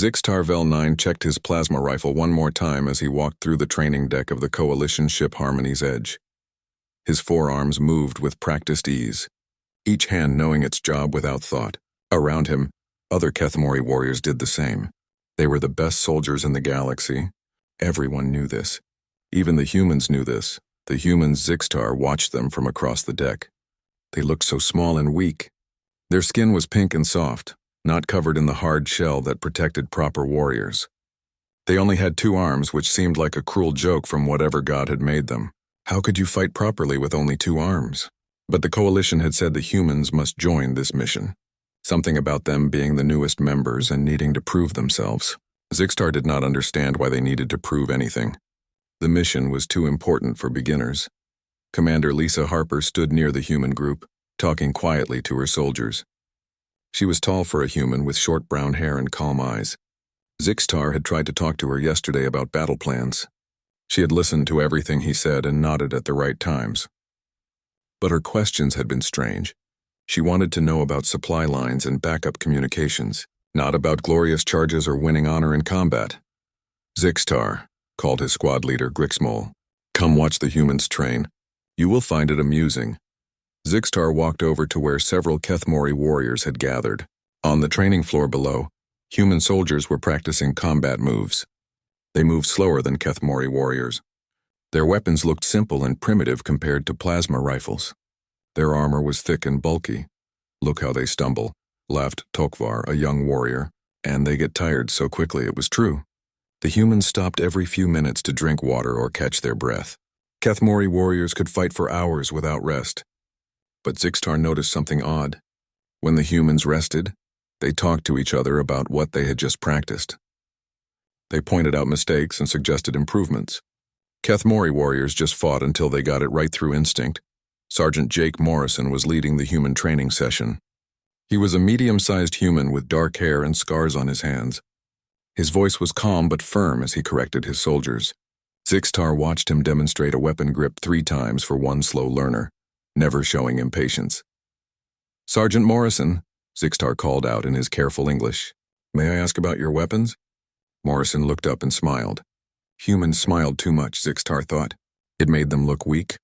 Zixtar 9 checked his plasma rifle one more time as he walked through the training deck of the coalition ship Harmony's Edge. His forearms moved with practiced ease, each hand knowing its job without thought. Around him, other Kethmori warriors did the same. They were the best soldiers in the galaxy. Everyone knew this. Even the humans knew this. The humans Zixtar watched them from across the deck. They looked so small and weak. Their skin was pink and soft, not covered in the hard shell that protected proper warriors. They only had 2 arms, which seemed like a cruel joke from whatever god had made them. How could you fight properly with only 2 arms? But the coalition had said the humans must join this mission. Something about them being the newest members and needing to prove themselves. Zixtar did not understand why they needed to prove anything. The mission was too important for beginners. Commander Lisa Harper stood near the human group, talking quietly to her soldiers. She was tall for a human with short brown hair and calm eyes. Zixtar had tried to talk to her yesterday about battle plans. She had listened to everything he said and nodded at the right times. But her questions had been strange. She wanted to know about supply lines and backup communications, not about glorious charges or winning honor in combat. Zixtar, called his squad leader Grixmol, come watch the humans train. You will find it amusing. Zixtar walked over to where several Kethmori warriors had gathered. On the training floor below, human soldiers were practicing combat moves. They moved slower than Kethmori warriors. Their weapons looked simple and primitive compared to plasma rifles. Their armor was thick and bulky. Look how they stumble, laughed Tokvar, a young warrior, and they get tired so quickly. It was true. The humans stopped every few minutes to drink water or catch their breath. Kethmori warriors could fight for hours without rest. But Zixtar noticed something odd. When the humans rested, they talked to each other about what they had just practiced. They pointed out mistakes and suggested improvements. Kethmori warriors just fought until they got it right through instinct. Sergeant Jake Morrison was leading the human training session. He was a medium-sized human with dark hair and scars on his hands. His voice was calm but firm as he corrected his soldiers. Zixtar watched him demonstrate a weapon grip 3 times for one slow learner, never showing impatience. Sergeant Morrison, Zixtar called out in his careful English. May I ask about your weapons? Morrison looked up and smiled. Humans smiled too much, Zixtar thought. It made them look weak.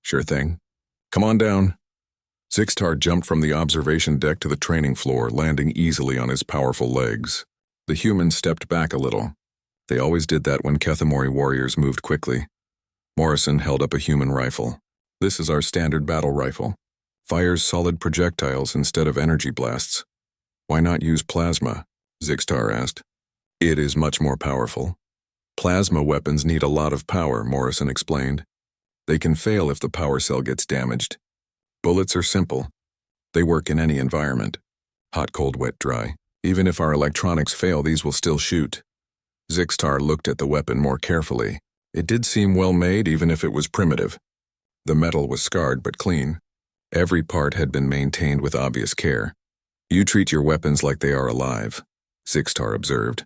Sure thing. Come on down. Zixtar jumped from the observation deck to the training floor, landing easily on his powerful legs. The humans stepped back a little. They always did that when Kethmori warriors moved quickly. Morrison held up a human rifle. This is our standard battle rifle. Fires solid projectiles instead of energy blasts. Why not use plasma? Zixtar asked. It is much more powerful. Plasma weapons need a lot of power, Morrison explained. They can fail if the power cell gets damaged. Bullets are simple. They work in any environment. Hot, cold, wet, dry. Even if our electronics fail, these will still shoot. Zixtar looked at the weapon more carefully. It did seem well made, even if it was primitive. The metal was scarred but clean. Every part had been maintained with obvious care. You treat your weapons like they are alive, Zixtar observed.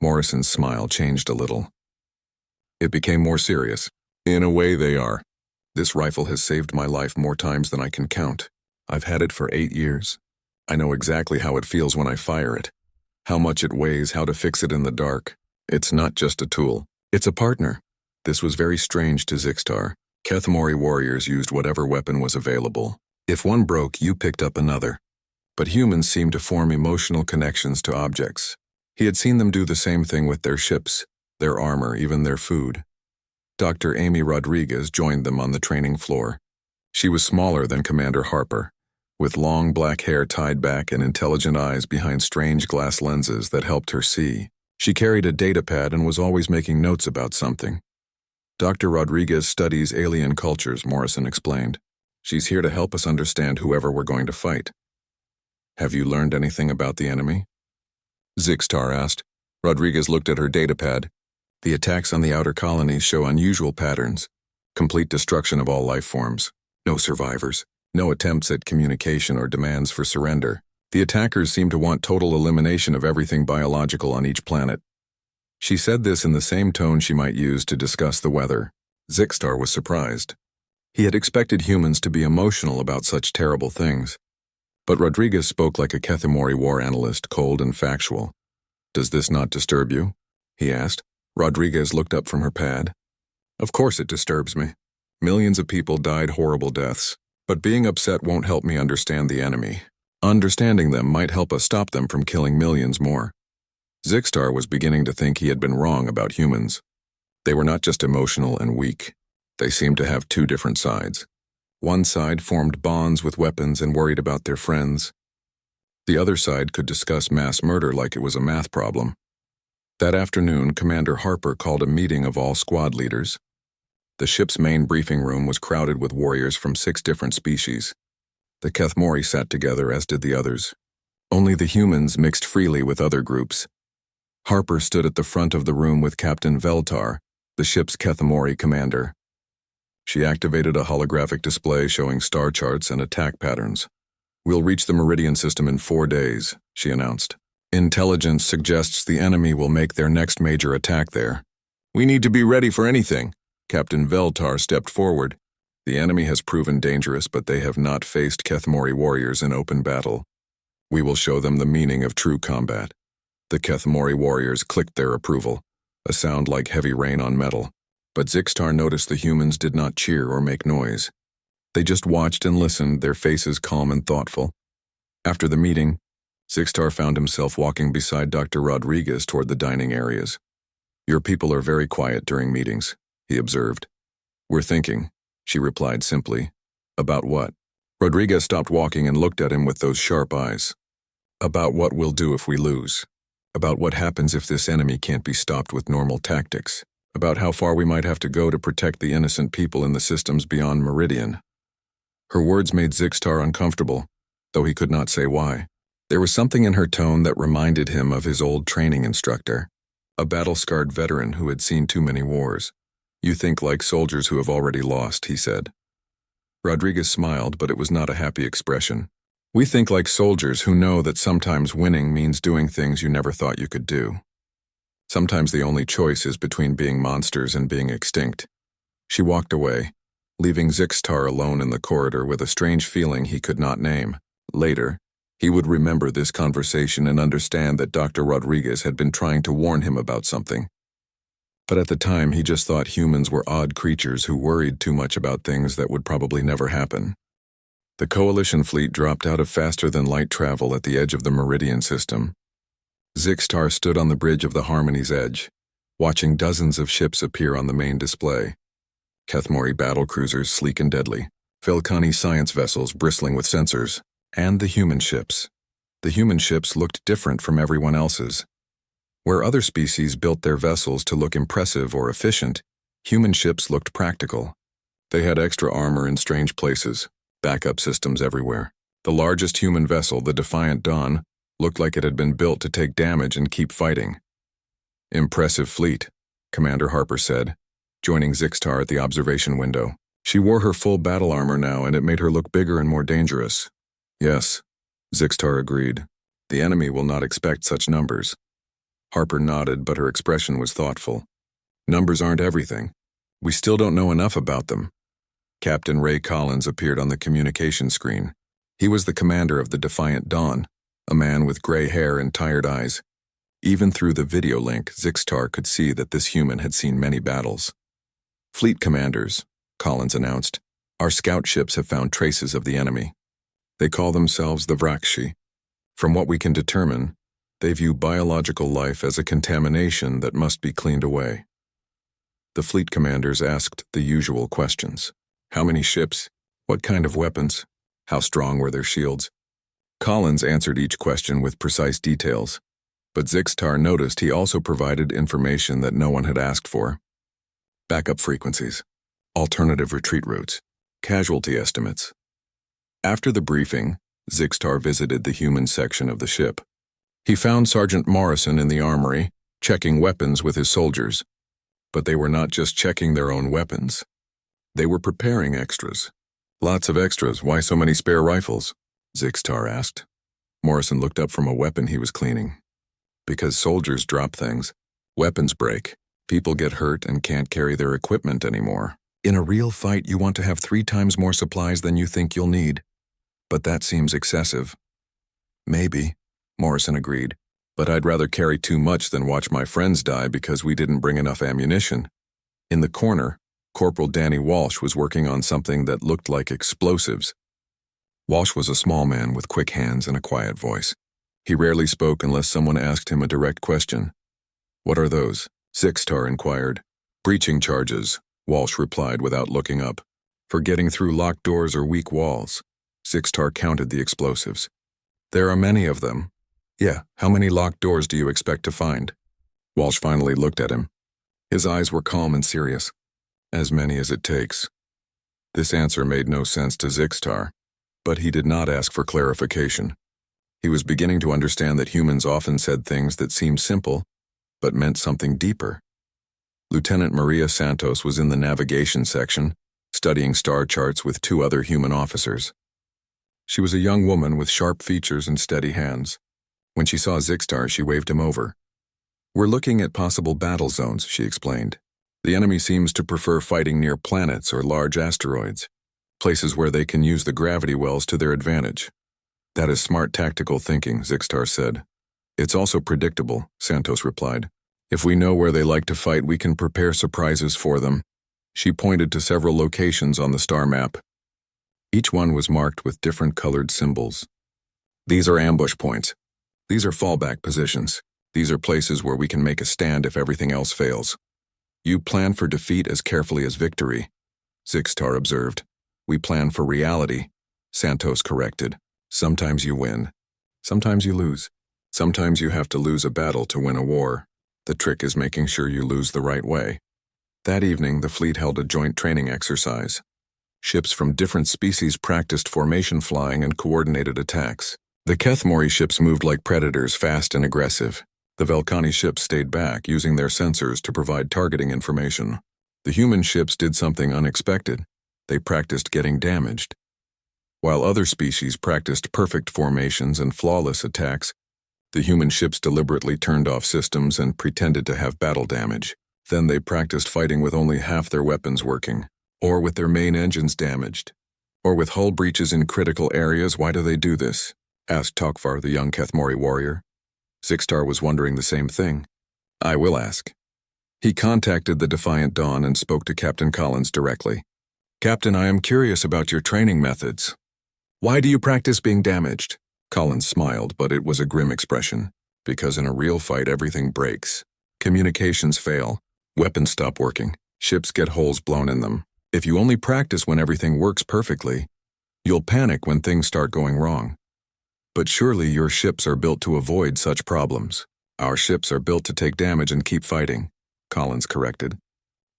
Morrison's smile changed a little. It became more serious. In a way they are. This rifle has saved my life more times than I can count. I've had it for 8 years. I know exactly how it feels when I fire it. How much it weighs, how to fix it in the dark. It's not just a tool. It's a partner. This was very strange to Zixtar. Kethmori warriors used whatever weapon was available. If one broke, you picked up another. But humans seemed to form emotional connections to objects. He had seen them do the same thing with their ships, their armor, even their food. Dr. Amy Rodriguez joined them on the training floor. She was smaller than Commander Harper, with long black hair tied back and intelligent eyes behind strange glass lenses that helped her see. She carried a datapad and was always making notes about something. Dr. Rodriguez studies alien cultures, Morrison explained. She's here to help us understand whoever we're going to fight. Have you learned anything about the enemy? Zixtar asked. Rodriguez looked at her datapad. The attacks on the outer colonies show unusual patterns. Complete destruction of all life forms. No survivors. No attempts at communication or demands for surrender. The attackers seem to want total elimination of everything biological on each planet. She said this in the same tone she might use to discuss the weather. Zixtar was surprised. He had expected humans to be emotional about such terrible things. But Rodriguez spoke like a Kethmori war analyst, cold and factual. "Does this not disturb you?" he asked. Rodriguez looked up from her pad. "Of course it disturbs me. Millions of people died horrible deaths, but being upset won't help me understand the enemy. Understanding them might help us stop them from killing millions more." Zixtar was beginning to think he had been wrong about humans. They were not just emotional and weak. They seemed to have two different sides. One side formed bonds with weapons and worried about their friends. The other side could discuss mass murder like it was a math problem. That afternoon, Commander Harper called a meeting of all squad leaders. The ship's main briefing room was crowded with warriors from 6 different species. The Kethmori sat together, as did the others. Only the humans mixed freely with other groups. Harper stood at the front of the room with Captain Veltar, the ship's Kethmori commander. She activated a holographic display showing star charts and attack patterns. "We'll reach the Meridian system in 4 days," she announced. "Intelligence suggests the enemy will make their next major attack there. We need to be ready for anything." Captain Veltar stepped forward. "The enemy has proven dangerous, but they have not faced Kethmori warriors in open battle. We will show them the meaning of true combat." The Kethmori warriors clicked their approval, a sound like heavy rain on metal. But Zixtar noticed the humans did not cheer or make noise. They just watched and listened, their faces calm and thoughtful. After the meeting, Zixtar found himself walking beside Dr. Rodriguez toward the dining areas. "Your people are very quiet during meetings," he observed. "We're thinking," she replied simply. "About what?" Rodriguez stopped walking and looked at him with those sharp eyes. "About what we'll do if we lose. About what happens if this enemy can't be stopped with normal tactics. About how far we might have to go to protect the innocent people in the systems beyond Meridian." Her words made Zixtar uncomfortable, though he could not say why. There was something in her tone that reminded him of his old training instructor, a battle-scarred veteran who had seen too many wars. "You think like soldiers who have already lost," he said. Rodriguez smiled, but it was not a happy expression. "We think like soldiers who know that sometimes winning means doing things you never thought you could do. Sometimes the only choice is between being monsters and being extinct." She walked away, leaving Zixtar alone in the corridor with a strange feeling he could not name. Later, he would remember this conversation and understand that Dr. Rodriguez had been trying to warn him about something. But at the time, he just thought humans were odd creatures who worried too much about things that would probably never happen. The Coalition fleet dropped out of faster-than-light travel at the edge of the Meridian system. Zixtar stood on the bridge of the Harmony's edge, watching dozens of ships appear on the main display. Kethmori battlecruisers, sleek and deadly, Velkani science vessels bristling with sensors, and the human ships. The human ships looked different from everyone else's. Where other species built their vessels to look impressive or efficient, human ships looked practical. They had extra armor in strange places, backup systems everywhere. The largest human vessel, the Defiant Dawn, looked like it had been built to take damage and keep fighting. "Impressive fleet," Commander Harper said, joining Zixtar at the observation window. She wore her full battle armor now, and it made her look bigger and more dangerous. "Yes," Zixtar agreed. "The enemy will not expect such numbers." Harper nodded, but her expression was thoughtful. "Numbers aren't everything. We still don't know enough about them." Captain Ray Collins appeared on the communication screen. He was the commander of the Defiant Dawn, a man with gray hair and tired eyes. Even through the video link, Zixtar could see that this human had seen many battles. "Fleet commanders," Collins announced, "our scout ships have found traces of the enemy. They call themselves the Vrakshi. From what we can determine, they view biological life as a contamination that must be cleaned away." The fleet commanders asked the usual questions. How many ships? What kind of weapons? How strong were their shields? Collins answered each question with precise details, but Zixtar noticed he also provided information that no one had asked for. Backup frequencies, alternative retreat routes, casualty estimates. After the briefing, Zixtar visited the human section of the ship. He found Sergeant Morrison in the armory, checking weapons with his soldiers. But they were not just checking their own weapons. They were preparing extras. "Lots of extras, why so many spare rifles?" Zixtar asked. Morrison looked up from a weapon he was cleaning. "Because soldiers drop things. Weapons break. People get hurt and can't carry their equipment anymore. In a real fight, you want to have 3 times more supplies than you think you'll need. But that seems excessive." "Maybe," Morrison agreed. but I'd rather carry too much than watch my friends die because we didn't bring enough ammunition. In the corner, Corporal Danny Walsh was working on something that looked like explosives. Walsh was a small man with quick hands and a quiet voice. He rarely spoke unless someone asked him a direct question. "What are those?" Zixtar inquired. "Breaching charges," Walsh replied without looking up. "For getting through locked doors or weak walls." Zixtar counted the explosives. "There are many of them." "Yeah, how many locked doors do you expect to find?" Walsh finally looked at him. His eyes were calm and serious. "As many as it takes." This answer made no sense to Zixtar, but he did not ask for clarification. He was beginning to understand that humans often said things that seemed simple, but meant something deeper. Lieutenant Maria Santos was in the navigation section, studying star charts with 2 other human officers. She was a young woman with sharp features and steady hands. When she saw Zixtar, she waved him over. "We're looking at possible battle zones," she explained. "The enemy seems to prefer fighting near planets or large asteroids, places where they can use the gravity wells to their advantage." "That is smart tactical thinking," Zixtar said. "It's also predictable," Santos replied. "If we know where they like to fight, we can prepare surprises for them." She pointed to several locations on the star map. Each one was marked with different colored symbols. "These are ambush points. These are fallback positions. These are places where we can make a stand if everything else fails. You plan for defeat as carefully as victory," Zixtar observed. "We plan for reality," Santos corrected. "Sometimes you win. Sometimes you lose. Sometimes you have to lose a battle to win a war. The trick is making sure you lose the right way." That evening, the fleet held a joint training exercise. Ships from different species practiced formation flying and coordinated attacks. The Kethmori ships moved like predators, fast and aggressive. The Velkani ships stayed back, using their sensors to provide targeting information. The human ships did something unexpected. They practiced getting damaged. While other species practiced perfect formations and flawless attacks, the human ships deliberately turned off systems and pretended to have battle damage. Then they practiced fighting with only half their weapons working, or with their main engines damaged, or with hull breaches in critical areas. "Why do they do this?" asked Tokvar, the young Kethmori warrior. Zixtar was wondering the same thing. "I will ask." He contacted the Defiant Dawn and spoke to Captain Collins directly. "Captain, I am curious about your training methods. Why do you practice being damaged?" Collins smiled, but it was a grim expression. "Because in a real fight, everything breaks. Communications fail. Weapons stop working. Ships get holes blown in them. If you only practice when everything works perfectly, you'll panic when things start going wrong. But surely your ships are built to avoid such problems." "Our ships are built to take damage and keep fighting," Collins corrected.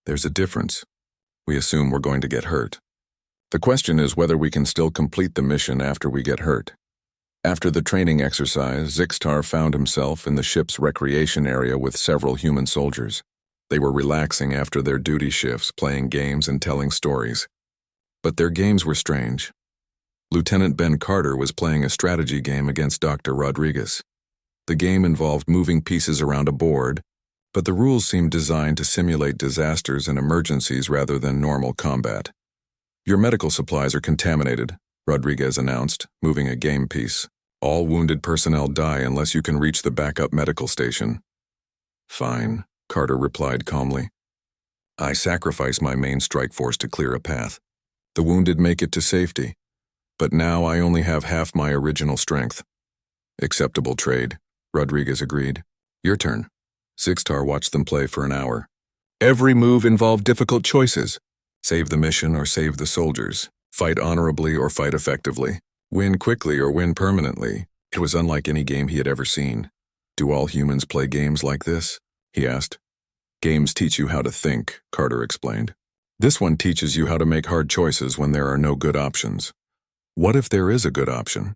"There's a difference. We assume we're going to get hurt. The question is whether we can still complete the mission after we get hurt." After the training exercise, Zixtar found himself in the ship's recreation area with several human soldiers. They were relaxing after their duty shifts, playing games and telling stories. But their games were strange. Lieutenant Ben Carter was playing a strategy game against Dr. Rodriguez. The game involved moving pieces around a board, but the rules seemed designed to simulate disasters and emergencies rather than normal combat. "Your medical supplies are contaminated," Rodriguez announced, moving a game piece. "All wounded personnel die unless you can reach the backup medical station." "Fine," Carter replied calmly. "I sacrifice my main strike force to clear a path. The wounded make it to safety. But now I only have half my original strength." "Acceptable trade," Rodriguez agreed. "Your turn." Zixtar watched them play for an hour. Every move involved difficult choices. Save the mission or save the soldiers. Fight honorably or fight effectively. Win quickly or win permanently. It was unlike any game he had ever seen. "Do all humans play games like this?" he asked. "Games teach you how to think," Carter explained. "This one teaches you how to make hard choices when there are no good options." "What if there is a good option?"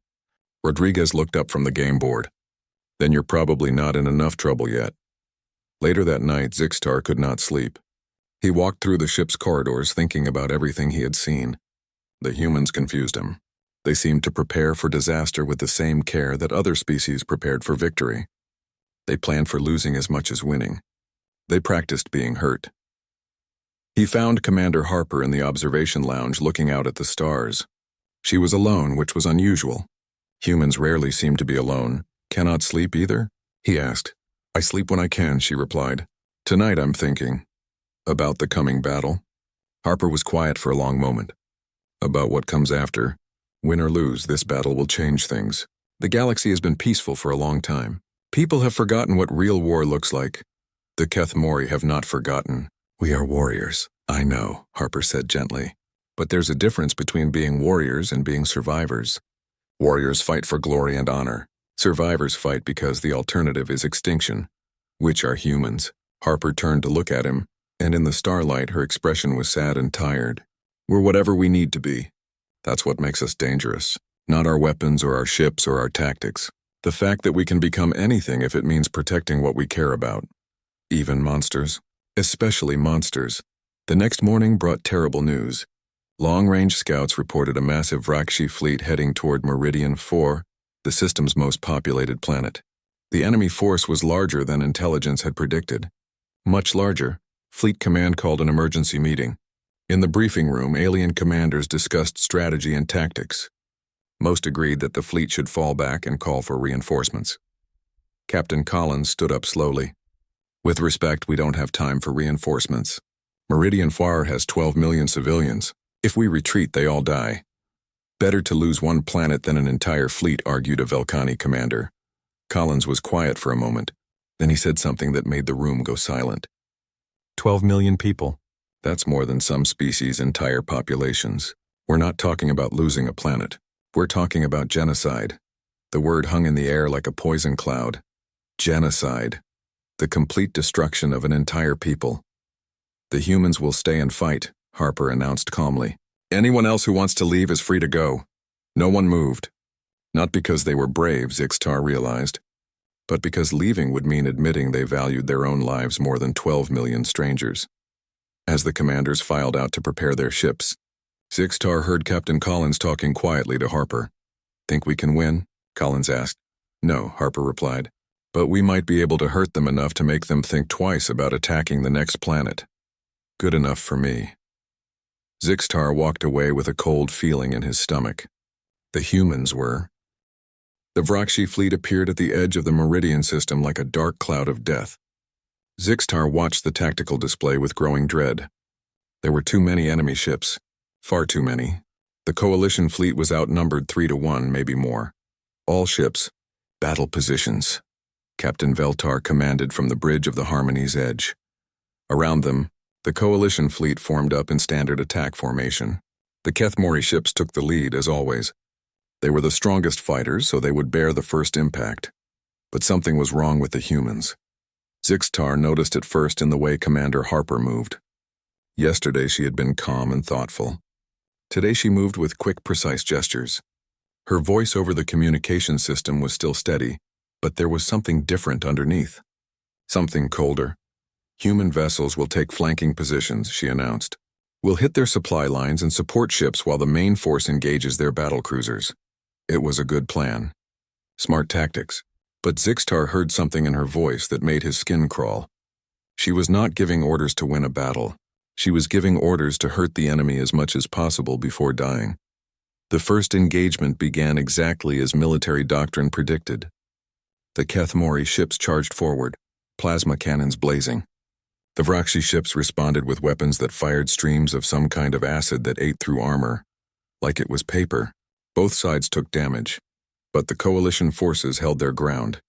Rodriguez looked up from the game board. "Then you're probably not in enough trouble yet." Later that night, Zixtar could not sleep. He walked through the ship's corridors thinking about everything he had seen. The humans confused him. They seemed to prepare for disaster with the same care that other species prepared for victory. They planned for losing as much as winning. They practiced being hurt. He found Commander Harper in the observation lounge looking out at the stars. She was alone, which was unusual. Humans rarely seem to be alone. "Cannot sleep either?" he asked. I sleep when I can, she replied. Tonight I'm thinking. About the coming battle? Harper was quiet for a long moment. About what comes after. Win or lose, this battle will change things. The galaxy has been peaceful for a long time. People have forgotten what real war looks like. The Keth Mori have not forgotten. We are warriors. I know, Harper said gently. But there's a difference between being warriors and being survivors. Warriors fight for glory and honor. Survivors fight because the alternative is extinction. Which are humans? Harper turned to look at him, and in the starlight her expression was sad and tired. We're whatever we need to be. That's what makes us dangerous. Not our weapons or our ships or our tactics. The fact that we can become anything if it means protecting what we care about. Even monsters. Especially monsters. The next morning brought terrible news. Long-range scouts reported a massive Rakshi fleet heading toward Meridian 4, the system's most populated planet. The enemy force was larger than intelligence had predicted. Much larger. Fleet Command called an emergency meeting. In the briefing room, alien commanders discussed strategy and tactics. Most agreed that the fleet should fall back and call for reinforcements. Captain Collins stood up slowly. With respect, we don't have time for reinforcements. Meridian 4 has 12 million civilians. If we retreat, they all die. Better to lose one planet than an entire fleet, argued a Velkhani commander. Collins was quiet for a moment. Then he said something that made the room go silent. 12 million people. That's more than some species' entire populations. We're not talking about losing a planet. We're talking about genocide. The word hung in the air like a poison cloud. Genocide. The complete destruction of an entire people. The humans will stay and fight, Harper announced calmly. Anyone else who wants to leave is free to go. No one moved. Not because they were brave, Zixtar realized, but because leaving would mean admitting they valued their own lives more than 12 million strangers. As the commanders filed out to prepare their ships, Zixtar heard Captain Collins talking quietly to Harper. Think we can win? Collins asked. No, Harper replied, but we might be able to hurt them enough to make them think twice about attacking the next planet. Good enough for me. Zixtar walked away with a cold feeling in his stomach. The humans were. The Vrakshi fleet appeared at the edge of the Meridian system like a dark cloud of death. Zixtar watched the tactical display with growing dread. There were too many enemy ships. Far too many. The coalition fleet was outnumbered 3-1, maybe more. All ships. Battle positions. Captain Veltar commanded from the bridge of the Harmony's edge. Around them, the coalition fleet formed up in standard attack formation. The Keth Mori ships took the lead, as always. They were the strongest fighters, so they would bear the first impact. But something was wrong with the humans. Zixtar noticed it first in the way Commander Harper moved. Yesterday she had been calm and thoughtful. Today she moved with quick, precise gestures. Her voice over the communication system was still steady, but there was something different underneath. Something colder. Human vessels will take flanking positions, she announced. We'll hit their supply lines and support ships while the main force engages their battle cruisers. It was a good plan. Smart tactics. But Zixtar heard something in her voice that made his skin crawl. She was not giving orders to win a battle. She was giving orders to hurt the enemy as much as possible before dying. The first engagement began exactly as military doctrine predicted. The Keth Mori ships charged forward, plasma cannons blazing. The Vrakshi ships responded with weapons that fired streams of some kind of acid that ate through armor. Like it was paper. Both sides took damage, but the coalition forces held their ground.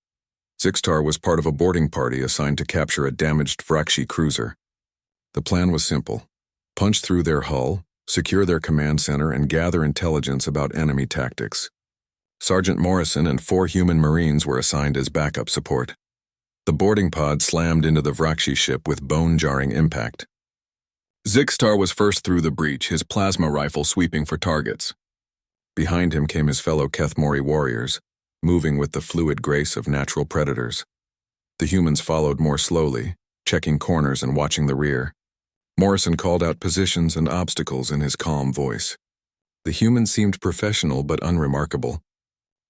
Zixtar was part of a boarding party assigned to capture a damaged Vrakshi cruiser. The plan was simple. Punch through their hull, secure their command center, and gather intelligence about enemy tactics. Sergeant Morrison and 4 human Marines were assigned as backup support. The boarding pod slammed into the Vrakshi ship with bone-jarring impact. Zixtar was first through the breach, his plasma rifle sweeping for targets. Behind him came his fellow Keth Mori warriors, moving with the fluid grace of natural predators. The humans followed more slowly, checking corners and watching the rear. Morrison called out positions and obstacles in his calm voice. The humans seemed professional but unremarkable.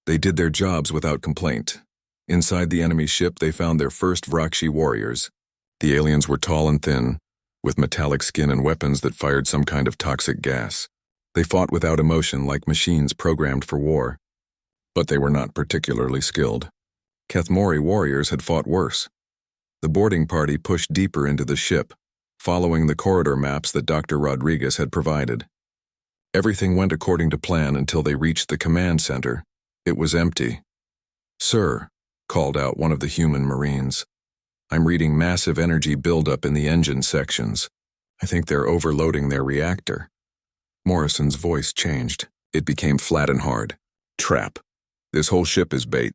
They did their jobs without complaint. Inside the enemy ship, they found their first Vrakshi warriors. The aliens were tall and thin, with metallic skin and weapons that fired some kind of toxic gas. They fought without emotion like machines programmed for war. But they were not particularly skilled. Kethmori warriors had fought worse. The boarding party pushed deeper into the ship, following the corridor maps that Dr. Rodriguez had provided. Everything went according to plan until they reached the command center. It was empty. "Sir," called out one of the human Marines, "I'm reading massive energy buildup in the engine sections. I think they're overloading their reactor." Morrison's voice changed. It became flat and hard. "Trap. This whole ship is bait."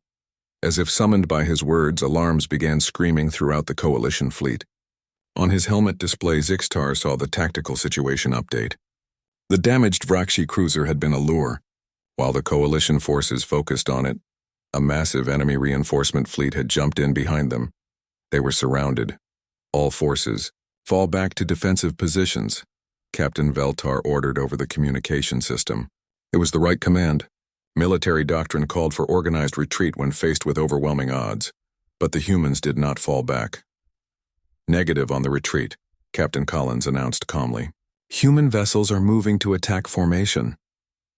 As if summoned by his words, alarms began screaming throughout the Coalition fleet. On his helmet display, Zixtar saw the tactical situation update. The damaged Vrakshi cruiser had been a lure. While the Coalition forces focused on it, a massive enemy reinforcement fleet had jumped in behind them. They were surrounded. "All forces, fall back to defensive positions," Captain Veltar ordered over the communication system. It was the right command. Military doctrine called for organized retreat when faced with overwhelming odds, but the humans did not fall back. "Negative on the retreat," Captain Collins announced calmly. "Human vessels are moving to attack formation."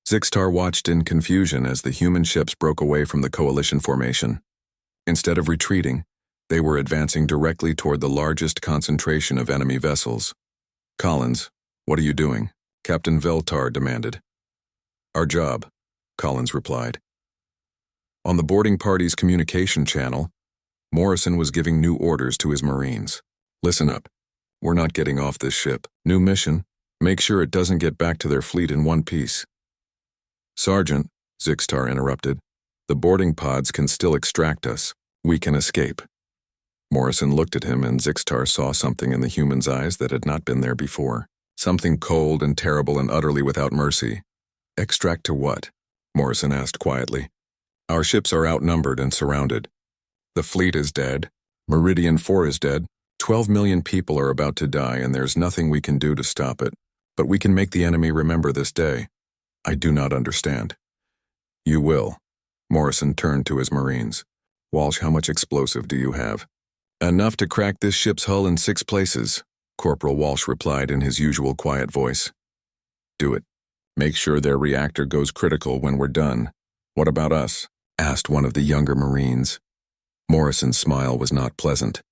Zixtar watched in confusion as the human ships broke away from the Coalition formation. Instead of retreating, they were advancing directly toward the largest concentration of enemy vessels. "Collins, what are you doing?" Captain Veltar demanded. "Our job," Collins replied. On the boarding party's communication channel, Morrison was giving new orders to his Marines. "Listen up. We're not getting off this ship. New mission, make sure it doesn't get back to their fleet in one piece." "Sergeant," Zixtar interrupted, "the boarding pods can still extract us. We can escape." Morrison looked at him, and Zixtar saw something in the human's eyes that had not been there before. Something cold and terrible and utterly without mercy. "Extract to what?" Morrison asked quietly. "Our ships are outnumbered and surrounded. The fleet is dead. Meridian 4 is dead. 12 million people are about to die, and there's nothing we can do to stop it. But we can make the enemy remember this day." "I do not understand." "You will." Morrison turned to his Marines. "Walsh, how much explosive do you have?" "Enough to crack this ship's hull in 6 places," Corporal Walsh replied in his usual quiet voice. "Do it. Make sure their reactor goes critical when we're done." "What about us?" asked one of the younger Marines. Morrison's smile was not pleasant.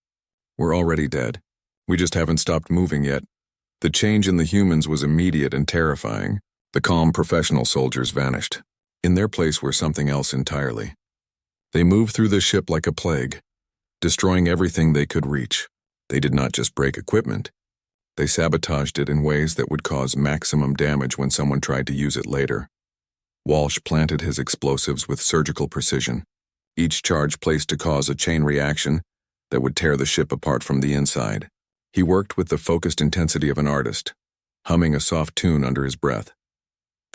"We're already dead. We just haven't stopped moving yet." The change in the humans was immediate and terrifying. The calm professional soldiers vanished. In their place were something else entirely. They moved through the ship like a plague, destroying everything they could reach. They did not just break equipment. They sabotaged it in ways that would cause maximum damage when someone tried to use it later. Walsh planted his explosives with surgical precision, each charge placed to cause a chain reaction that would tear the ship apart from the inside. He worked with the focused intensity of an artist, humming a soft tune under his breath.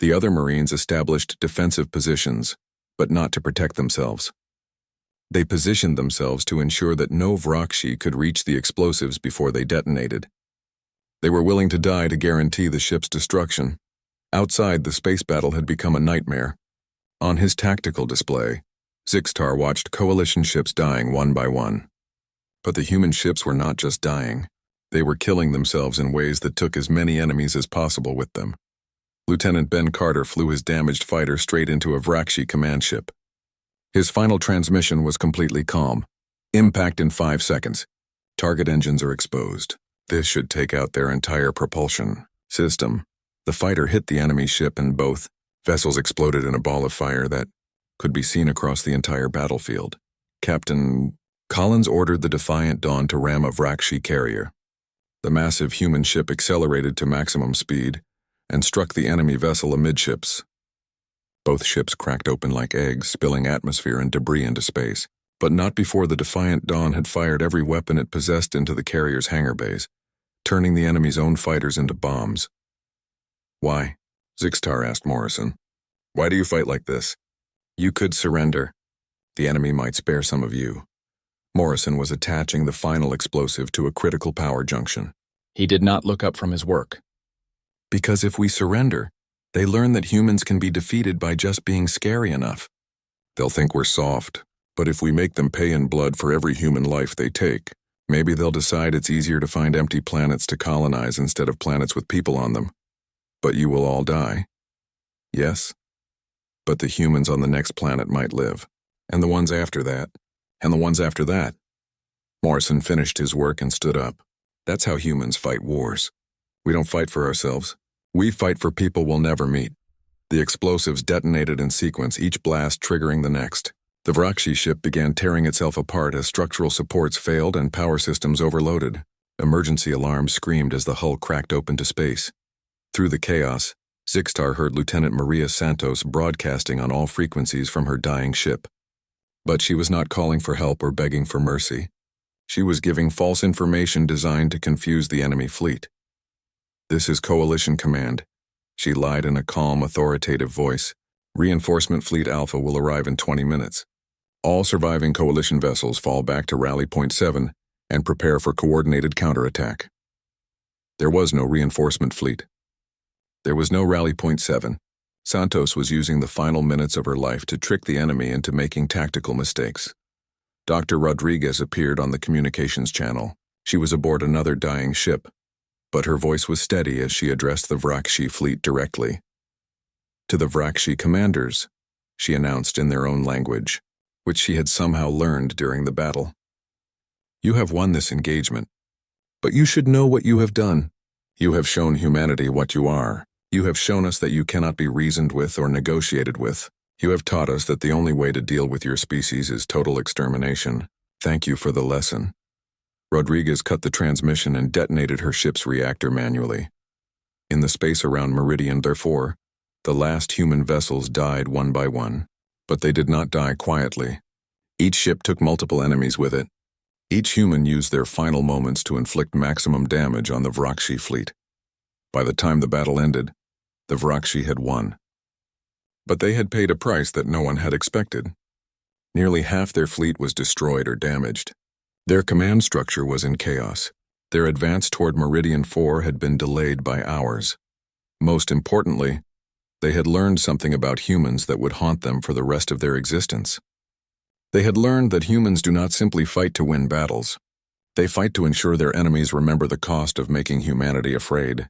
The other Marines established defensive positions, but not to protect themselves. They positioned themselves to ensure that no Vrakshi could reach the explosives before they detonated. They were willing to die to guarantee the ship's destruction. Outside, the space battle had become a nightmare. On his tactical display, Zixtar watched Coalition ships dying one by one. But the human ships were not just dying. They were killing themselves in ways that took as many enemies as possible with them. Lieutenant Ben Carter flew his damaged fighter straight into a Vrakshi command ship. His final transmission was completely calm. "Impact in 5 seconds. Target engines are exposed. This should take out their entire propulsion system." The fighter hit the enemy ship, and both vessels exploded in a ball of fire that could be seen across the entire battlefield. Captain Collins ordered the Defiant Dawn to ram a Vrakshi carrier. The massive human ship accelerated to maximum speed and struck the enemy vessel amidships. Both ships cracked open like eggs, spilling atmosphere and debris into space, but not before the Defiant Dawn had fired every weapon it possessed into the carrier's hangar bays, turning the enemy's own fighters into bombs. "Why?" Zixtar asked Morrison. "Why do you fight like this? You could surrender. The enemy might spare some of you." Morrison was attaching the final explosive to a critical power junction. He did not look up from his work. "Because if we surrender, they learn that humans can be defeated by just being scary enough. They'll think we're soft, but if we make them pay in blood for every human life they take, maybe they'll decide it's easier to find empty planets to colonize instead of planets with people on them. But you will all die. Yes? But the humans on the next planet might live, and the ones after that, And the ones after that? Morrison finished his work and stood up. That's how humans fight wars. We don't fight for ourselves. We fight for people we'll never meet. The explosives detonated in sequence, each blast triggering the next. The Vrakshi ship began tearing itself apart as structural supports failed and power systems overloaded. Emergency alarms screamed as the hull cracked open to space. Through the chaos, Zixtar heard Lieutenant Maria Santos broadcasting on all frequencies from her dying ship. But she was not calling for help or begging for mercy. She was giving false information designed to confuse the enemy fleet. "This is Coalition Command," she lied in a calm, authoritative voice. "Reinforcement Fleet Alpha will arrive in 20 minutes. All surviving Coalition vessels fall back to Rally Point 7 and prepare for coordinated counterattack." There was no reinforcement fleet. There was no Rally Point 7. Santos was using the final minutes of her life to trick the enemy into making tactical mistakes. Dr. Rodriguez appeared on the communications channel. She was aboard another dying ship, but her voice was steady as she addressed the Vrakshi fleet directly. "To the Vrakshi commanders," she announced in their own language, which she had somehow learned during the battle. "You have won this engagement, but you should know what you have done. You have shown humanity what you are. You have shown us that you cannot be reasoned with or negotiated with. You have taught us that the only way to deal with your species is total extermination. Thank you for the lesson." Rodriguez cut the transmission and detonated her ship's reactor manually. In the space around Meridian, therefore, the last human vessels died one by one. But they did not die quietly. Each ship took multiple enemies with it. Each human used their final moments to inflict maximum damage on the Vrakshi fleet. By the time the battle ended, the Vrakshi had won. But they had paid a price that no one had expected. Nearly half their fleet was destroyed or damaged. Their command structure was in chaos. Their advance toward Meridian 4 had been delayed by hours. Most importantly, they had learned something about humans that would haunt them for the rest of their existence. They had learned that humans do not simply fight to win battles. They fight to ensure their enemies remember the cost of making humanity afraid.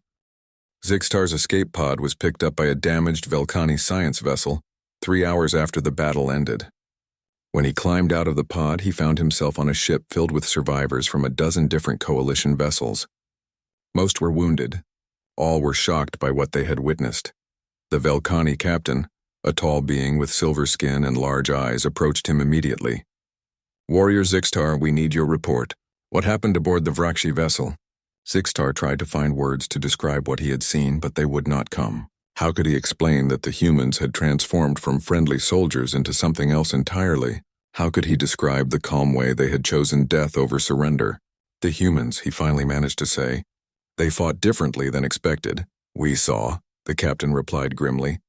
Zixtar's escape pod was picked up by a damaged Velkhani science vessel 3 hours after the battle ended. When he climbed out of the pod, he found himself on a ship filled with survivors from a dozen different coalition vessels. Most were wounded. All were shocked by what they had witnessed. The Velkhani captain, a tall being with silver skin and large eyes, approached him immediately. "Warrior Zixtar, we need your report. What happened aboard the Vrakshi vessel?" Zixtar tried to find words to describe what he had seen, but they would not come. How could he explain that the humans had transformed from friendly soldiers into something else entirely? How could he describe the calm way they had chosen death over surrender? "The humans," he finally managed to say. "They fought differently than expected." "We saw," the captain replied grimly.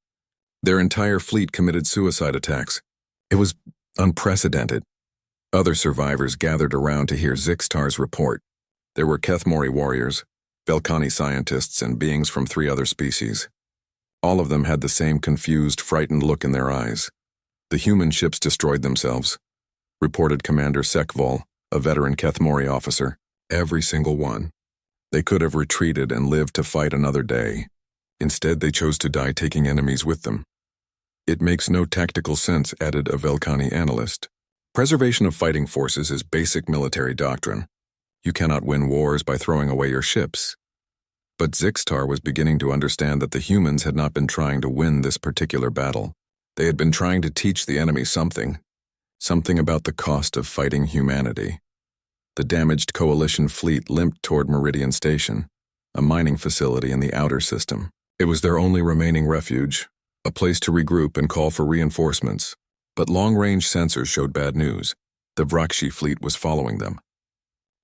"Their entire fleet committed suicide attacks. It was unprecedented." Other survivors gathered around to hear Zixtar's report. There were Kethmori warriors, Velkhani scientists, and beings from 3 other species. All of them had the same confused, frightened look in their eyes. "The human ships destroyed themselves," reported Commander Sekvol, a veteran Kethmori officer. "Every single one. They could have retreated and lived to fight another day. Instead, they chose to die taking enemies with them." "It makes no tactical sense," added a Velkhani analyst. "Preservation of fighting forces is basic military doctrine. You cannot win wars by throwing away your ships." But Zixtar was beginning to understand that the humans had not been trying to win this particular battle. They had been trying to teach the enemy something about the cost of fighting humanity. The damaged coalition fleet limped toward Meridian Station, a mining facility in the outer system. It was their only remaining refuge, a place to regroup and call for reinforcements. But long-range sensors showed bad news. The Vrakshi fleet was following them.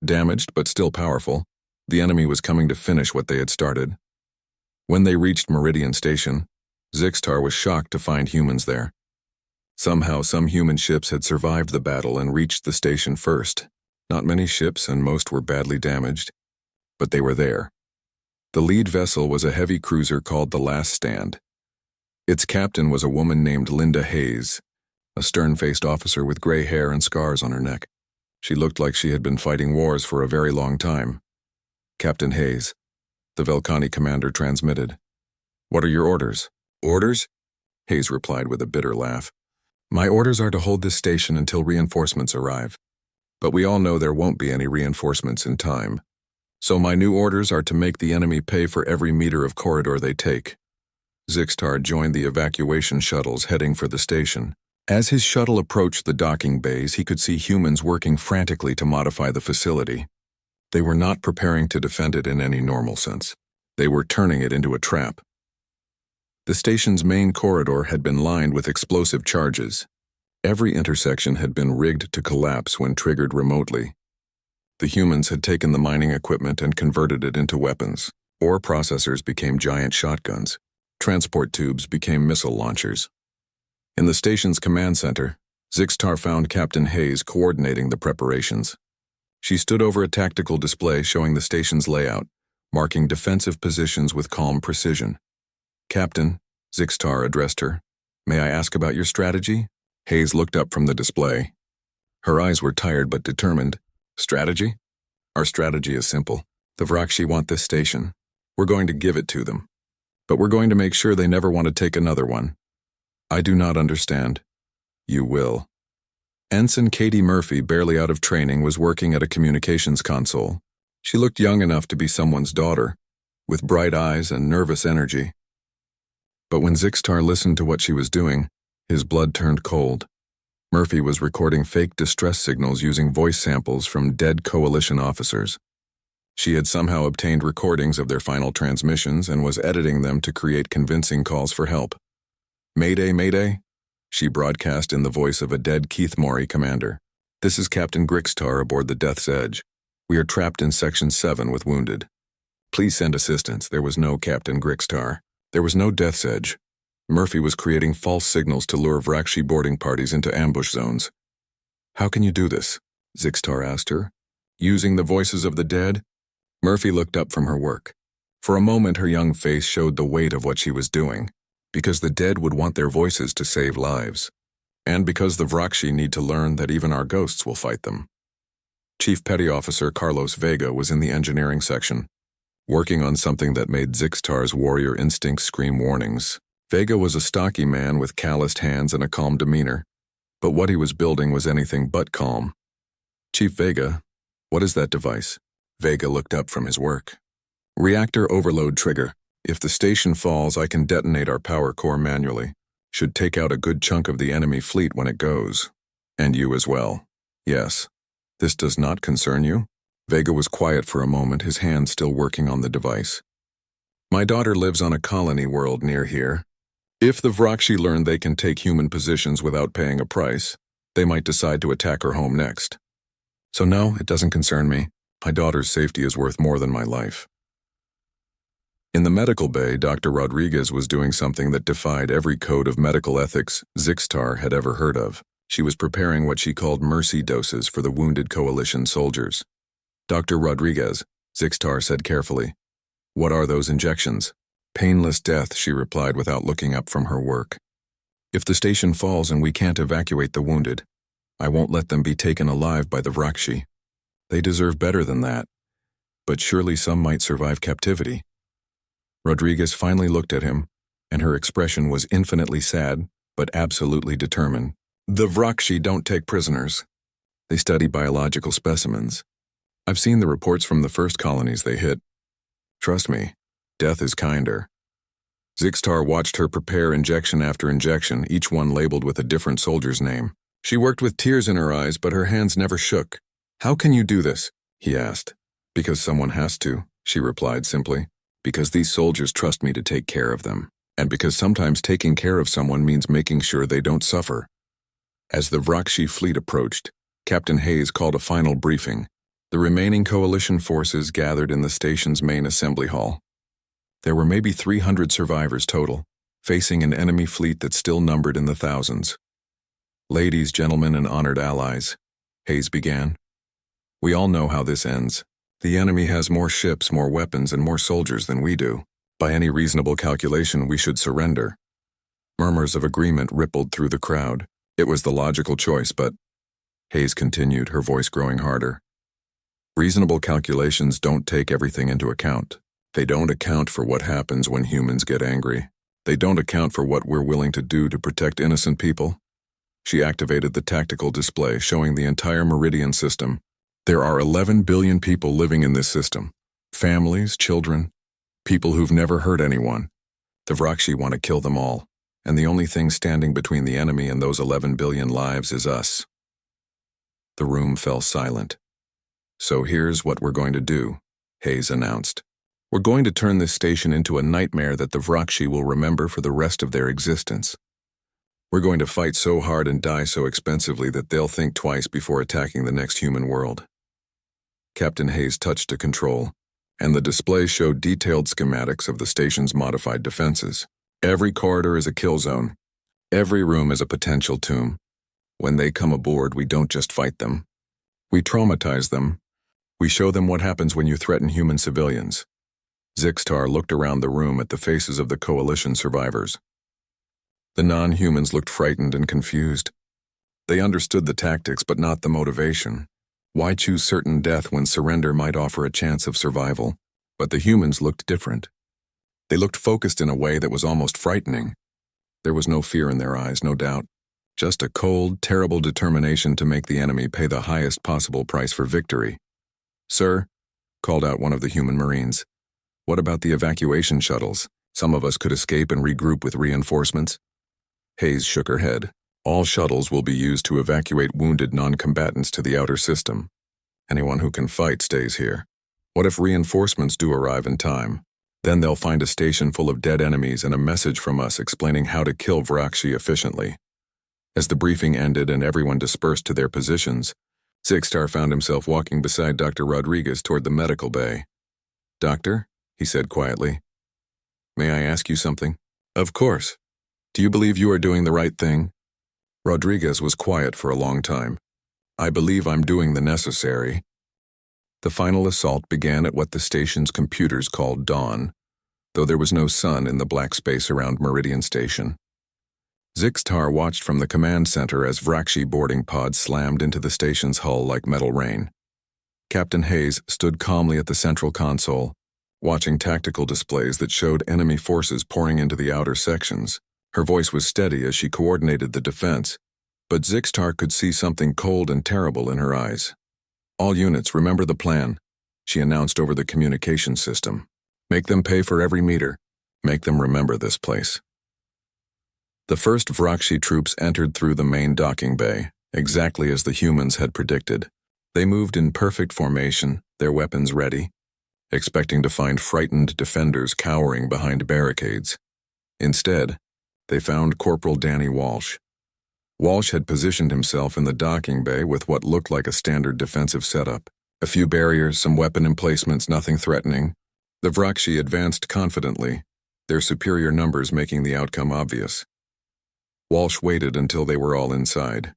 Damaged but still powerful, the enemy was coming to finish what they had started. When they reached Meridian Station, Zixtar was shocked to find humans there. Somehow, some human ships had survived the battle and reached the station first. Not many ships, and most were badly damaged, but they were there. The lead vessel was a heavy cruiser called the Last Stand. Its captain was a woman named Linda Hayes, a stern-faced officer with gray hair and scars on her neck. She looked like she had been fighting wars for a very long time. "Captain Hayes," the Velkhani commander transmitted. "What are your orders?" "Orders?" Hayes replied with a bitter laugh. My orders are to hold this station until reinforcements arrive. But we all know there won't be any reinforcements in time. So my new orders are to make the enemy pay for every meter of corridor they take. Zixtar joined the evacuation shuttles heading for the station. As his shuttle approached the docking bays, he could see humans working frantically to modify the facility. They were not preparing to defend it in any normal sense. They were turning it into a trap. The station's main corridor had been lined with explosive charges. Every intersection had been rigged to collapse when triggered remotely. The humans had taken the mining equipment and converted it into weapons. Ore processors became giant shotguns. Transport tubes became missile launchers. In the station's command center, Zixtar found Captain Hayes coordinating the preparations. She stood over a tactical display showing the station's layout, marking defensive positions with calm precision. "Captain," Zixtar addressed her, "may I ask about your strategy?" Hayes looked up from the display. Her eyes were tired but determined. "Strategy? Our strategy is simple. The Vrakshi want this station. We're going to give it to them. But we're going to make sure they never want to take another one." "I do not understand." "You will." Ensign Katie Murphy, barely out of training, was working at a communications console. She looked young enough to be someone's daughter, with bright eyes and nervous energy. But when Zixtar listened to what she was doing, his blood turned cold. Murphy was recording fake distress signals using voice samples from dead coalition officers. She had somehow obtained recordings of their final transmissions and was editing them to create convincing calls for help. "Mayday, Mayday," she broadcast in the voice of a dead Keith Morey commander. "This is Captain Grixtar aboard the Death's Edge. We are trapped in Section 7 with wounded. Please send assistance." There was no Captain Grixtar. There was no Death's Edge. Murphy was creating false signals to lure Vrakshi boarding parties into ambush zones. "How can you do this?" Zixtar asked her. "Using the voices of the dead?" Murphy looked up from her work. For a moment her young face showed the weight of what she was doing, because the dead would want their voices to save lives, and because the Vrakshi need to learn that even our ghosts will fight them. Chief Petty Officer Carlos Vega was in the engineering section, working on something that made Zixtar's warrior instincts scream warnings. Vega was a stocky man with calloused hands and a calm demeanor, but what he was building was anything but calm. "Chief Vega, what is that device?" Vega looked up from his work. "Reactor overload trigger. If the station falls, I can detonate our power core manually. Should take out a good chunk of the enemy fleet when it goes. And you as well." "Yes. This does not concern you?" Vega was quiet for a moment, his hand still working on the device. "My daughter lives on a colony world near here. If the Vrakshi learn they can take human positions without paying a price, they might decide to attack her home next. So no, it doesn't concern me. My daughter's safety is worth more than my life." In the medical bay, Dr. Rodriguez was doing something that defied every code of medical ethics Zixtar had ever heard of. She was preparing what she called mercy doses for the wounded coalition soldiers. "Dr. Rodriguez," Zixtar said carefully, "what are those injections?" "Painless death," she replied without looking up from her work. "If the station falls and we can't evacuate the wounded, I won't let them be taken alive by the Vrakshi. They deserve better than that. But surely some might survive captivity." Rodriguez finally looked at him, and her expression was infinitely sad, but absolutely determined. "The Vrakshi don't take prisoners. They study biological specimens. I've seen the reports from the first colonies they hit. Trust me, death is kinder." Zixtar watched her prepare injection after injection, each one labeled with a different soldier's name. She worked with tears in her eyes, but her hands never shook. "How can you do this?" he asked. "Because someone has to," she replied simply. "Because these soldiers trust me to take care of them. And because sometimes taking care of someone means making sure they don't suffer." As the Vrakshi fleet approached, Captain Hayes called a final briefing. The remaining coalition forces gathered in the station's main assembly hall. There were maybe 300 survivors total, facing an enemy fleet that still numbered in the thousands. "Ladies, gentlemen, and honored allies," Hayes began. "We all know how this ends. The enemy has more ships, more weapons, and more soldiers than we do. By any reasonable calculation, we should surrender." Murmurs of agreement rippled through the crowd. It was the logical choice, but... Hayes continued, her voice growing harder. "Reasonable calculations don't take everything into account. They don't account for what happens when humans get angry. They don't account for what we're willing to do to protect innocent people. She activated the tactical display showing the entire Meridian system. There are 11 billion people living in this system. Families, children, people who've never hurt anyone. The Vrakshi want to kill them all, and the only thing standing between the enemy and those 11 billion lives is us. The room fell silent. So here's what we're going to do, Hayes announced. We're going to turn this station into a nightmare that the Vrakshi will remember for the rest of their existence. We're going to fight so hard and die so expensively that they'll think twice before attacking the next human world. Captain Hayes touched a control, and the display showed detailed schematics of the station's modified defenses. Every corridor is a kill zone. Every room is a potential tomb. When they come aboard, we don't just fight them. We traumatize them. We show them what happens when you threaten human civilians. Zixtar looked around the room at the faces of the Coalition survivors. The non-humans looked frightened and confused. They understood the tactics but not the motivation. Why choose certain death when surrender might offer a chance of survival? But the humans looked different. They looked focused in a way that was almost frightening. There was no fear in their eyes, no doubt. Just a cold, terrible determination to make the enemy pay the highest possible price for victory. "Sir," called out one of the human Marines, "what about the evacuation shuttles? Some of us could escape and regroup with reinforcements." Hayes shook her head. "All shuttles will be used to evacuate wounded non-combatants to the outer system. Anyone who can fight stays here. What if reinforcements do arrive in time? Then they'll find a station full of dead enemies and a message from us explaining how to kill Vrakshi efficiently." As the briefing ended and everyone dispersed to their positions, Zixtar found himself walking beside Dr. Rodriguez toward the medical bay. "Doctor," he said quietly, "may I ask you something?" "Of course. Do you believe you are doing the right thing?" Rodriguez was quiet for a long time. "I believe I'm doing the necessary." The final assault began at what the station's computers called dawn, though there was no sun in the black space around Meridian Station. Zixtar watched from the command center as Vrakshi boarding pods slammed into the station's hull like metal rain. Captain Hayes stood calmly at the central console, watching tactical displays that showed enemy forces pouring into the outer sections. Her voice was steady as she coordinated the defense, but Zixtar could see something cold and terrible in her eyes. "All units, remember the plan," she announced over the communication system. "Make them pay for every meter. Make them remember this place." The first Vrakshi troops entered through the main docking bay, exactly as the humans had predicted. They moved in perfect formation, their weapons ready, expecting to find frightened defenders cowering behind barricades. Instead, they found Corporal Danny Walsh. Walsh had positioned himself in the docking bay with what looked like a standard defensive setup. A few barriers, some weapon emplacements, nothing threatening. The Vrakshi advanced confidently, their superior numbers making the outcome obvious. Walsh waited until they were all inside.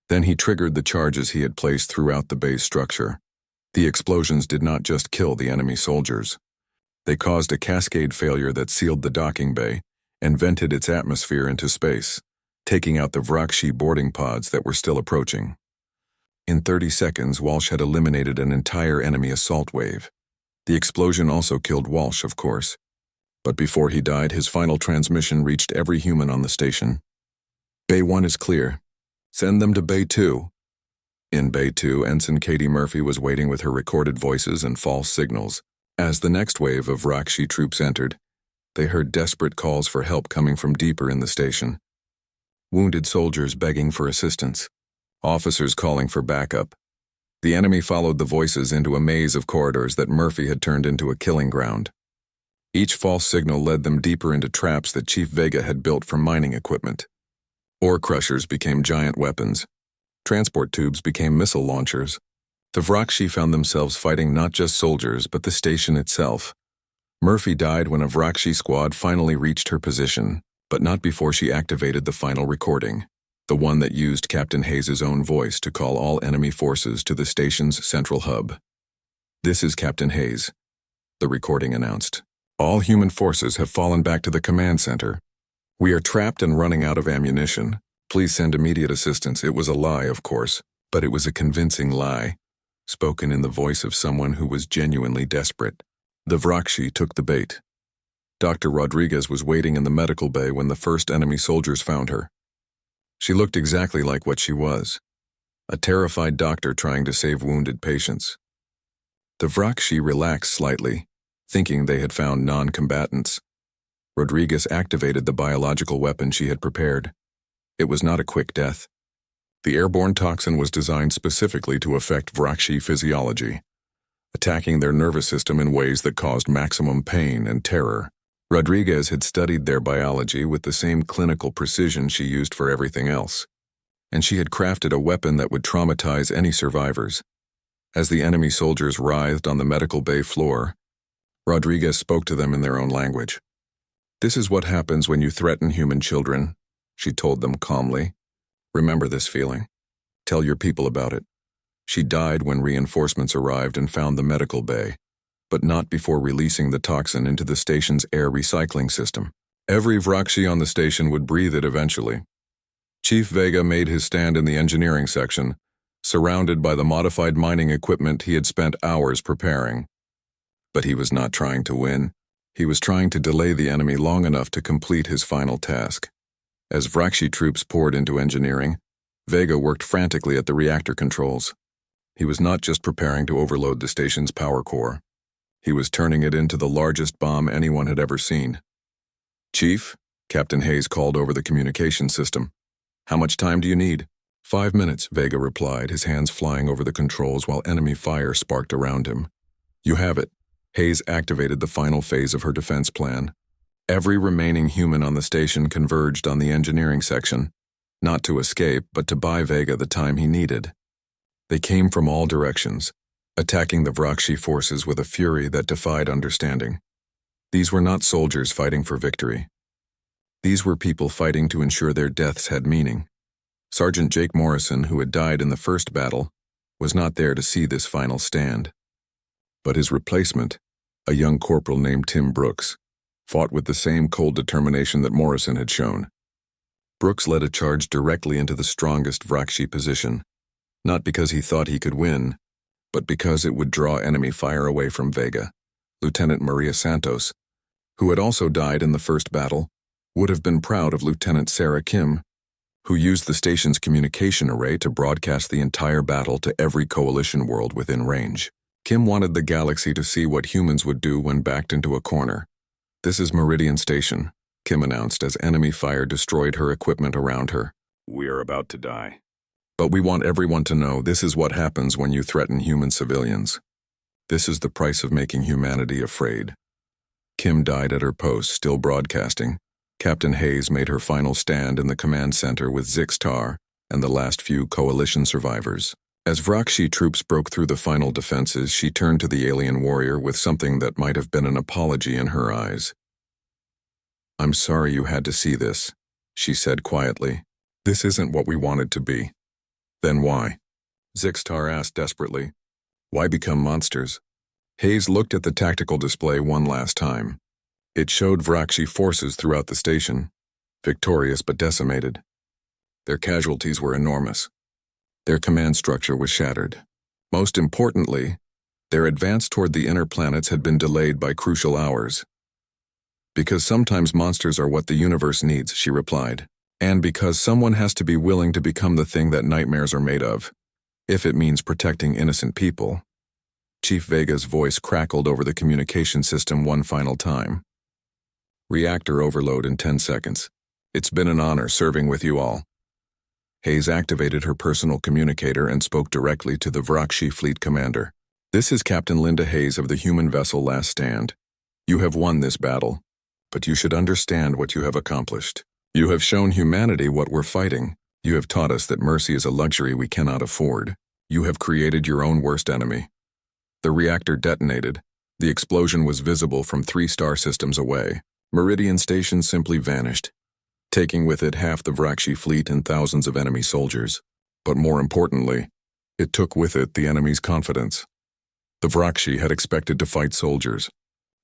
Then he triggered the charges he had placed throughout the base structure. The explosions did not just kill the enemy soldiers. They caused a cascade failure that sealed the docking bay and vented its atmosphere into space, taking out the Vrakshi boarding pods that were still approaching. In 30 seconds, Walsh had eliminated an entire enemy assault wave. The explosion also killed Walsh, of course. But before he died, his final transmission reached every human on the station. "Bay 1 is clear. Send them to Bay 2. In Bay 2, Ensign Katie Murphy was waiting with her recorded voices and false signals. As the next wave of Vrakshi troops entered, they heard desperate calls for help coming from deeper in the station. Wounded soldiers begging for assistance. Officers calling for backup. The enemy followed the voices into a maze of corridors that Murphy had turned into a killing ground. Each false signal led them deeper into traps that Chief Vega had built for mining equipment. Ore crushers became giant weapons. Transport tubes became missile launchers. The Vrakshi found themselves fighting not just soldiers, but the station itself. Murphy died when a Vrakshi squad finally reached her position, but not before she activated the final recording, the one that used Captain Hayes' own voice to call all enemy forces to the station's central hub. "This is Captain Hayes," the recording announced. "All human forces have fallen back to the command center. We are trapped and running out of ammunition. Please send immediate assistance." It was a lie, of course, but it was a convincing lie, spoken in the voice of someone who was genuinely desperate. The Vrakshi took the bait. Dr. Rodriguez was waiting in the medical bay when the first enemy soldiers found her. She looked exactly like what she was, a terrified doctor trying to save wounded patients. The Vrakshi relaxed slightly, thinking they had found non-combatants. Rodriguez activated the biological weapon she had prepared. It was not a quick death. The airborne toxin was designed specifically to affect Vrakshi physiology, attacking their nervous system in ways that caused maximum pain and terror. Rodriguez had studied their biology with the same clinical precision she used for everything else, and she had crafted a weapon that would traumatize any survivors. As the enemy soldiers writhed on the medical bay floor, Rodriguez spoke to them in their own language. "This is what happens when you threaten human children," she told them calmly. "Remember this feeling. Tell your people about it." She died when reinforcements arrived and found the medical bay, but not before releasing the toxin into the station's air recycling system. Every Vrakshi on the station would breathe it eventually. Chief Vega made his stand in the engineering section, surrounded by the modified mining equipment he had spent hours preparing. But he was not trying to win. He was trying to delay the enemy long enough to complete his final task. As Vrakshi troops poured into engineering, Vega worked frantically at the reactor controls. He was not just preparing to overload the station's power core. He was turning it into the largest bomb anyone had ever seen. "Chief," Captain Hayes called over the communication system. "How much time do you need?" 5 minutes, Vega replied, his hands flying over the controls while enemy fire sparked around him. "You have it." Hayes activated the final phase of her defense plan. Every remaining human on the station converged on the engineering section, not to escape, but to buy Vega the time he needed. They came from all directions, attacking the Vrakshi forces with a fury that defied understanding. These were not soldiers fighting for victory. These were people fighting to ensure their deaths had meaning. Sergeant Jake Morrison, who had died in the first battle, was not there to see this final stand. But his replacement, a young corporal named Tim Brooks, fought with the same cold determination that Morrison had shown. Brooks led a charge directly into the strongest Vrakshi position, not because he thought he could win, but because it would draw enemy fire away from Vega. Lieutenant Maria Santos, who had also died in the first battle, would have been proud of Lieutenant Sarah Kim, who used the station's communication array to broadcast the entire battle to every coalition world within range. Kim wanted the galaxy to see what humans would do when backed into a corner. "This is Meridian Station," Kim announced as enemy fire destroyed her equipment around her. "We are about to die. But we want everyone to know this is what happens when you threaten human civilians. This is the price of making humanity afraid." Kim died at her post, still broadcasting. Captain Hayes made her final stand in the command center with Zixtar and the last few coalition survivors. As Vrakshi troops broke through the final defenses, she turned to the alien warrior with something that might have been an apology in her eyes. "I'm sorry you had to see this," she said quietly. "This isn't what we wanted to be." "Then why?" Zixtar asked desperately. "Why become monsters?" Hayes looked at the tactical display one last time. It showed Vrakshi forces throughout the station, victorious but decimated. Their casualties were enormous. Their command structure was shattered. Most importantly, their advance toward the inner planets had been delayed by crucial hours. "Because sometimes monsters are what the universe needs," she replied. "And because someone has to be willing to become the thing that nightmares are made of, if it means protecting innocent people." Chief Vega's voice crackled over the communication system one final time. "Reactor overload in 10 seconds. It's been an honor serving with you all." Hayes activated her personal communicator and spoke directly to the Vrakshi fleet commander. "This is Captain Linda Hayes of the human vessel Last Stand. You have won this battle, but you should understand what you have accomplished. You have shown humanity what we're fighting. You have taught us that mercy is a luxury we cannot afford. You have created your own worst enemy." The reactor detonated. The explosion was visible from 3 star systems away. Meridian Station simply vanished, taking with it half the Vrakshi fleet and thousands of enemy soldiers. But more importantly, it took with it the enemy's confidence. The Vrakshi had expected to fight soldiers.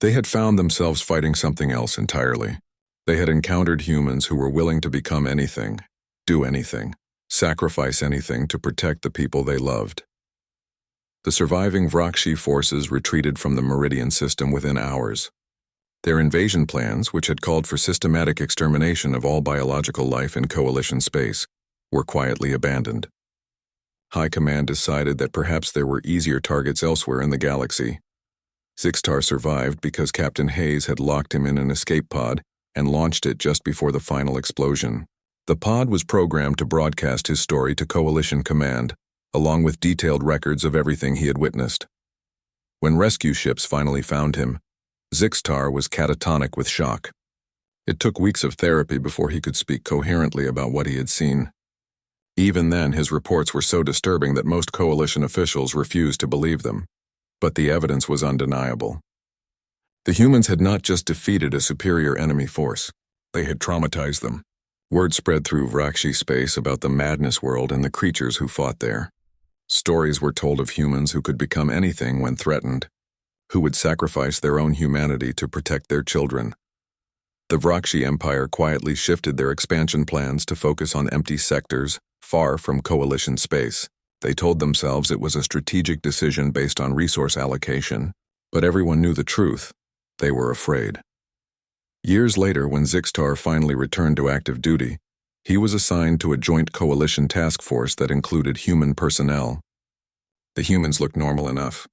They had found themselves fighting something else entirely. They had encountered humans who were willing to become anything, do anything, sacrifice anything to protect the people they loved. The surviving Vrakshi forces retreated from the Meridian system within hours. Their invasion plans, which had called for systematic extermination of all biological life in coalition space, were quietly abandoned. High Command decided that perhaps there were easier targets elsewhere in the galaxy. Zixtar survived because Captain Hayes had locked him in an escape pod and launched it just before the final explosion. The pod was programmed to broadcast his story to Coalition Command, along with detailed records of everything he had witnessed. When rescue ships finally found him, Zixtar was catatonic with shock. It took weeks of therapy before he could speak coherently about what he had seen. Even then, his reports were so disturbing that most Coalition officials refused to believe them. But the evidence was undeniable. The humans had not just defeated a superior enemy force, they had traumatized them. Word spread through Vrakshi space about the madness world and the creatures who fought there. Stories were told of humans who could become anything when threatened, who would sacrifice their own humanity to protect their children. The Vrakshi Empire quietly shifted their expansion plans to focus on empty sectors far from Coalition space. They told themselves it was a strategic decision based on resource allocation, but everyone knew the truth. They were afraid. Years later, when Zixtar finally returned to active duty, he was assigned to a joint Coalition task force that included human personnel. The humans looked normal enough.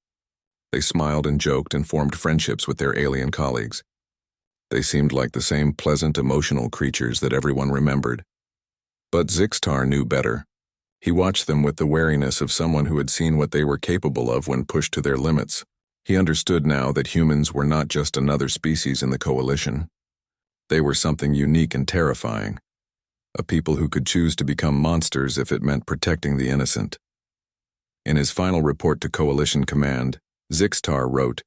They smiled and joked and formed friendships with their alien colleagues. They seemed like the same pleasant, emotional creatures that everyone remembered. But Zixtar knew better. He watched them with the wariness of someone who had seen what they were capable of when pushed to their limits. He understood now that humans were not just another species in the Coalition. They were something unique and terrifying. A people who could choose to become monsters if it meant protecting the innocent. In his final report to Coalition Command, Zixtar wrote,